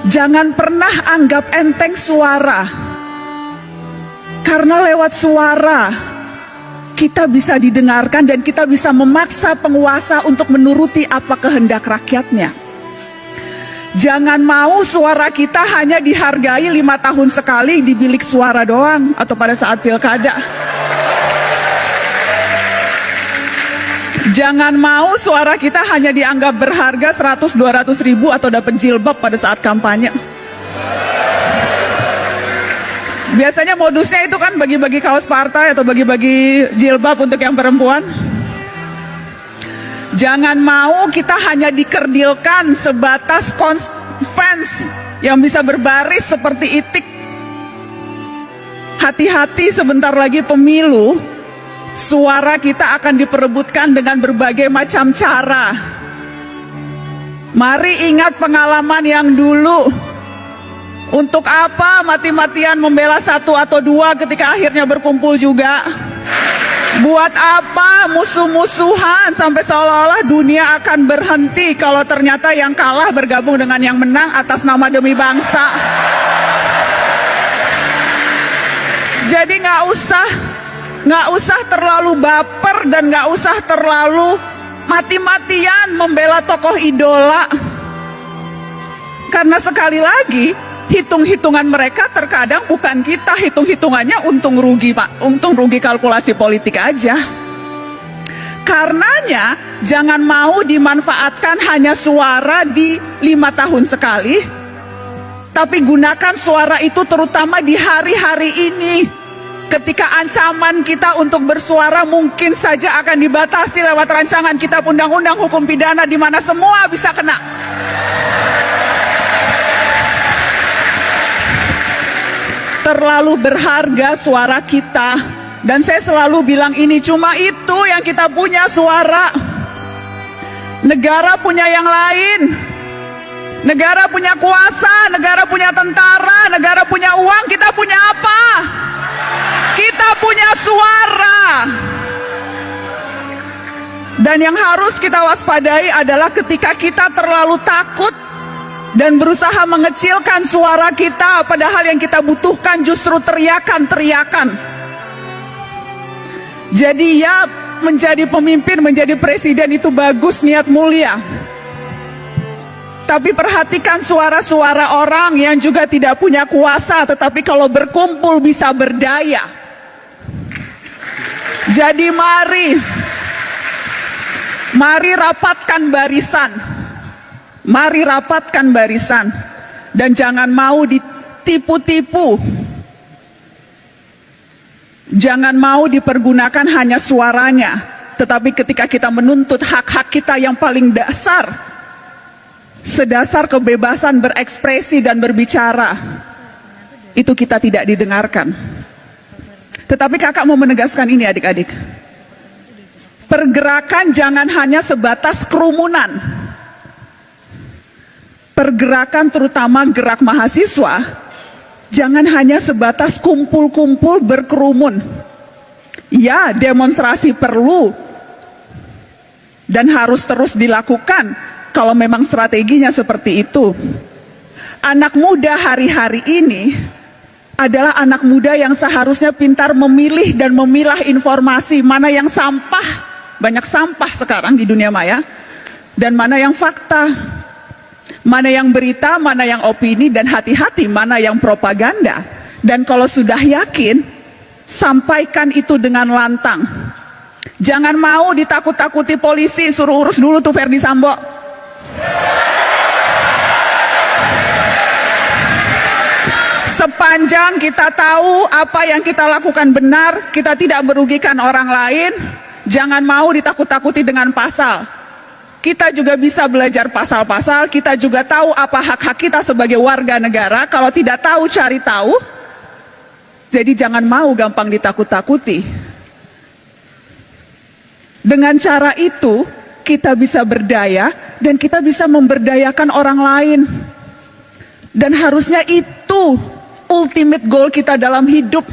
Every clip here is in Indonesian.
Jangan pernah anggap enteng suara, karena lewat suara kita bisa didengarkan dan kita bisa memaksa penguasa untuk menuruti apa kehendak rakyatnya. Jangan mau suara kita hanya dihargai 5 tahun sekali di bilik suara doang atau pada saat pilkada. Jangan mau suara kita hanya dianggap berharga 100-200 ribu atau dapat jilbab pada saat kampanye. Biasanya modusnya itu kan bagi-bagi kaos partai atau bagi-bagi jilbab untuk yang perempuan. Jangan mau kita hanya dikerdilkan sebatas fans yang bisa berbaris seperti itik. Hati-hati, sebentar lagi pemilu, suara kita akan diperebutkan dengan berbagai macam cara. Mari ingat pengalaman yang dulu. Untuk apa mati-matian membela 1 atau 2 ketika akhirnya berkumpul juga? Buat apa musuh-musuhan sampai seolah-olah dunia akan berhenti kalau ternyata yang kalah bergabung dengan yang menang atas nama demi bangsa? Jadi nggak usah terlalu baper dan nggak usah terlalu mati-matian membela tokoh idola. Karena sekali lagi, hitung-hitungan mereka terkadang bukan kita, hitung-hitungannya untung rugi, Pak. Untung rugi kalkulasi politik aja. Karenanya jangan mau dimanfaatkan hanya suara di 5 tahun sekali, tapi gunakan suara itu terutama di hari-hari ini, ketika ancaman kita untuk bersuara mungkin saja akan dibatasi lewat rancangan kitab undang-undang hukum pidana di mana semua bisa kena. Terlalu berharga suara kita, dan saya selalu bilang ini, cuma itu yang kita punya, suara. Negara punya yang lain. Negara punya kuasa, negara punya tentara, negara punya uang, kita punya apa? Kita punya suara. Dan yang harus kita waspadai adalah ketika kita terlalu takut dan berusaha mengecilkan suara kita, padahal yang kita butuhkan justru teriakan-teriakan. Jadi ya, menjadi pemimpin, menjadi presiden itu bagus, niat mulia. Tapi perhatikan suara-suara orang yang juga tidak punya kuasa, tetapi kalau berkumpul bisa berdaya. Jadi mari rapatkan barisan. Mari rapatkan barisan, dan jangan mau ditipu-tipu. Jangan mau dipergunakan hanya suaranya, tetapi ketika kita menuntut hak-hak kita yang paling dasar, sedasar kebebasan berekspresi dan berbicara, itu kita tidak didengarkan. Tetapi kakak mau menegaskan ini, adik-adik. Pergerakan jangan hanya sebatas kerumunan. Pergerakan terutama gerak mahasiswa jangan hanya sebatas kumpul-kumpul berkerumun. Ya, demonstrasi perlu dan harus terus dilakukan kalau memang strateginya seperti itu. Anak muda hari-hari ini adalah anak muda yang seharusnya pintar memilih dan memilah informasi, mana yang sampah, banyak sampah sekarang di dunia maya, dan mana yang fakta. Mana yang berita, mana yang opini, dan hati-hati mana yang propaganda. Dan kalau sudah yakin, sampaikan itu dengan lantang. Jangan mau ditakut-takuti polisi, suruh urus dulu tuh Verdi Sambo. Sepanjang kita tahu apa yang kita lakukan benar, kita tidak merugikan orang lain, jangan mau ditakut-takuti dengan pasal. Kita juga bisa belajar pasal-pasal, kita juga tahu apa hak-hak kita sebagai warga negara. Kalau tidak tahu, cari tahu. Jadi jangan mau gampang ditakut-takuti. Dengan cara itu, kita bisa berdaya dan kita bisa memberdayakan orang lain. Dan harusnya itu ultimate goal kita dalam hidup.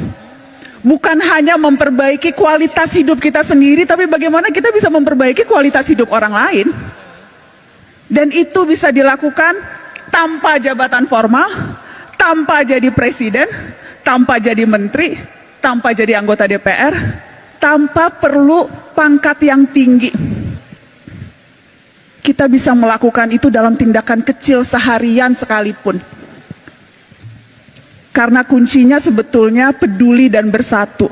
Bukan hanya memperbaiki kualitas hidup kita sendiri, tapi bagaimana kita bisa memperbaiki kualitas hidup orang lain. Dan itu bisa dilakukan tanpa jabatan formal, tanpa jadi presiden, tanpa jadi menteri, tanpa jadi anggota DPR, tanpa perlu pangkat yang tinggi. Kita bisa melakukan itu dalam tindakan kecil seharian sekalipun. Karena kuncinya sebetulnya peduli dan bersatu.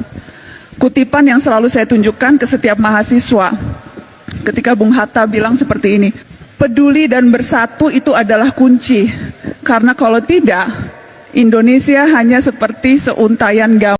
Kutipan yang selalu saya tunjukkan ke setiap mahasiswa ketika Bung Hatta bilang seperti ini, peduli dan bersatu itu adalah kunci. Karena kalau tidak, Indonesia hanya seperti seuntaian gambar